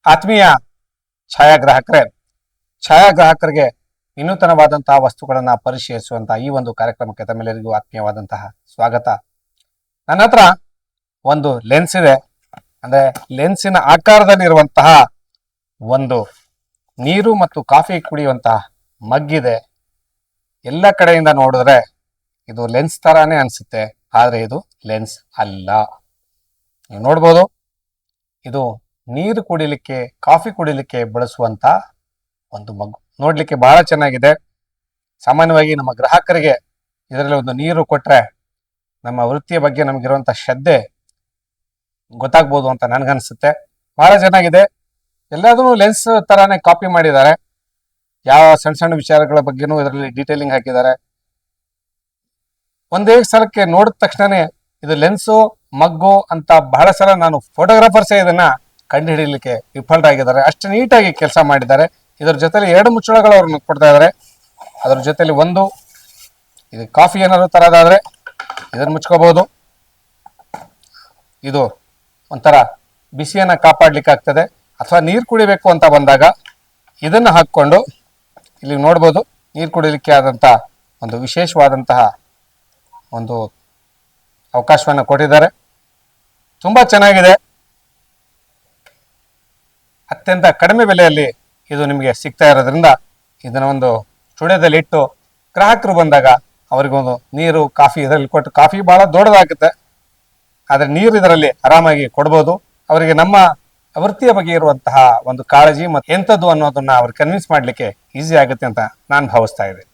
ಆತ್ಮೀಯ ಛಾಯಾಗ್ರಾಹಕರೇ, ಛಾಯಾಗ್ರಾಹಕರಿಗೆ ವಿನೂತನವಾದಂತಹ ವಸ್ತುಗಳನ್ನು ಪರಿಶೀಲಿಸುವಂತಹ ಈ ಒಂದು ಕಾರ್ಯಕ್ರಮಕ್ಕೆ ತಮ್ಮೆಲ್ಲರಿಗೂ ಆತ್ಮೀಯವಾದಂತಹ ಸ್ವಾಗತ. ನನ್ನ ಹತ್ರ ಒಂದು ಲೆನ್ಸ್ ಇದೆ. ಅಂದ್ರೆ ಲೆನ್ಸಿನ ಆಕಾರದಲ್ಲಿರುವಂತಹ ಒಂದು ನೀರು ಮತ್ತು ಕಾಫಿ ಕುಡಿಯುವಂತಹ ಮಗ್ಗಿದೆ. ಎಲ್ಲ ಕಡೆಯಿಂದ ನೋಡಿದ್ರೆ ಇದು ಲೆನ್ಸ್ ತರಾನೇ ಅನ್ಸುತ್ತೆ, ಆದ್ರೆ ಇದು ಲೆನ್ಸ್ ಅಲ್ಲ. ನೀವು ನೋಡ್ಬೋದು, ಇದು ನೀರು ಕುಡಿಲಿಕ್ಕೆ, ಕಾಫಿ ಕುಡಿಲಿಕ್ಕೆ ಬಳಸುವಂತ ಒಂದು ಮಗ್ಗು. ನೋಡ್ಲಿಕ್ಕೆ ಬಹಳ ಚೆನ್ನಾಗಿದೆ. ಸಾಮಾನ್ಯವಾಗಿ ನಮ್ಮ ಗ್ರಾಹಕರಿಗೆ ಇದರಲ್ಲಿ ಒಂದು ನೀರು ಕೊಟ್ರೆ ನಮ್ಮ ವೃತ್ತಿಯ ಬಗ್ಗೆ ನಮಗಿರುವಂತ ಶ್ರದ್ಧೆ ಗೊತ್ತಾಗ್ಬೋದು ಅಂತ ನನ್ಗನ್ಸುತ್ತೆ. ಬಹಳ ಚೆನ್ನಾಗಿದೆ. ಎಲ್ಲಾದ್ರೂ ಲೆನ್ಸ್ ತರಾನೇ ಕಾಪಿ ಮಾಡಿದ್ದಾರೆ. ಯಾವ ಸಣ್ಣ ಸಣ್ಣ ವಿಚಾರಗಳ ಬಗ್ಗೆನೂ ಇದರಲ್ಲಿ ಡೀಟೇಲಿಂಗ್ ಹಾಕಿದ್ದಾರೆ. ಒಂದೇ ಸಲಕ್ಕೆ ನೋಡಿದ ತಕ್ಷಣನೇ ಇದು ಲೆನ್ಸು ಮಗ್ಗು ಅಂತ ಬಹಳ ಸಲ ನಾನು ಫೋಟೋಗ್ರಾಫರ್ಸೇ ಇದನ್ನ ಕಂಡು ಹಿಡಿಯಲಿಕ್ಕೆ ವಿಫಲರಾಗಿದ್ದಾರೆ. ಅಷ್ಟು ನೀಟಾಗಿ ಕೆಲಸ ಮಾಡಿದ್ದಾರೆ. ಇದರ ಜೊತೆಲಿ 2 ಮುಚ್ಚಳಗಳು ಅವ್ರನ್ನ ಕೊಡ್ತಾ ಇದ್ದಾರೆ. ಅದರ ಜೊತೆಲಿ ಒಂದು ಇದು ಕಾಫಿ ಏನಾದ್ರು ತರೋದಾದ್ರೆ ಇದನ್ನ ಮುಚ್ಕೋಬಹುದು. ಇದು ಒಂಥರ ಬಿಸಿಯನ್ನ ಕಾಪಾಡ್ಲಿಕ್ಕೆ ಆಗ್ತದೆ. ಅಥವಾ ನೀರು ಕುಡಿಬೇಕು ಅಂತ ಬಂದಾಗ ಇದನ್ನ ಹಾಕೊಂಡು ಇಲ್ಲಿ ನೋಡ್ಬೋದು, ನೀರು ಕುಡಿಲಿಕ್ಕೆ ಆದಂತ ಒಂದು ವಿಶೇಷವಾದಂತಹ ಒಂದು ಅವಕಾಶವನ್ನು ಕೊಟ್ಟಿದ್ದಾರೆ. ತುಂಬಾ ಚೆನ್ನಾಗಿದೆ. ಅತ್ಯಂತ ಕಡಿಮೆ ಬೆಲೆಯಲ್ಲಿ ಇದು ನಿಮಗೆ ಸಿಗ್ತಾ ಇರೋದ್ರಿಂದ ಇದನ್ನ ಒಂದು ಸ್ಟುಡಿಯೋದಲ್ಲಿ ಇಟ್ಟು ಗ್ರಾಹಕರು ಬಂದಾಗ ಅವರಿಗೊಂದು ನೀರು, ಕಾಫಿ ಇದರಲ್ಲಿ ಕೊಟ್ಟು, ಕಾಫಿ ಬಹಳ ದೊಡ್ಡದಾಗುತ್ತೆ, ಆದರೆ ನೀರು ಇದರಲ್ಲಿ ಆರಾಮಾಗಿ ಕೊಡ್ಬೋದು. ಅವರಿಗೆ ನಮ್ಮ ವೃತ್ತಿಯ ಬಗ್ಗೆ ಇರುವಂತಹ ಒಂದು ಕಾಳಜಿ ಮತ್ತು ಎಂಥದ್ದು ಅನ್ನೋದನ್ನ ಅವ್ರು ಕನ್ವಿನ್ಸ್ ಮಾಡ್ಲಿಕ್ಕೆ ಈಸಿ ಆಗುತ್ತೆ ಅಂತ ನಾನು ಭಾವಿಸ್ತಾ ಇದ್ದೆ.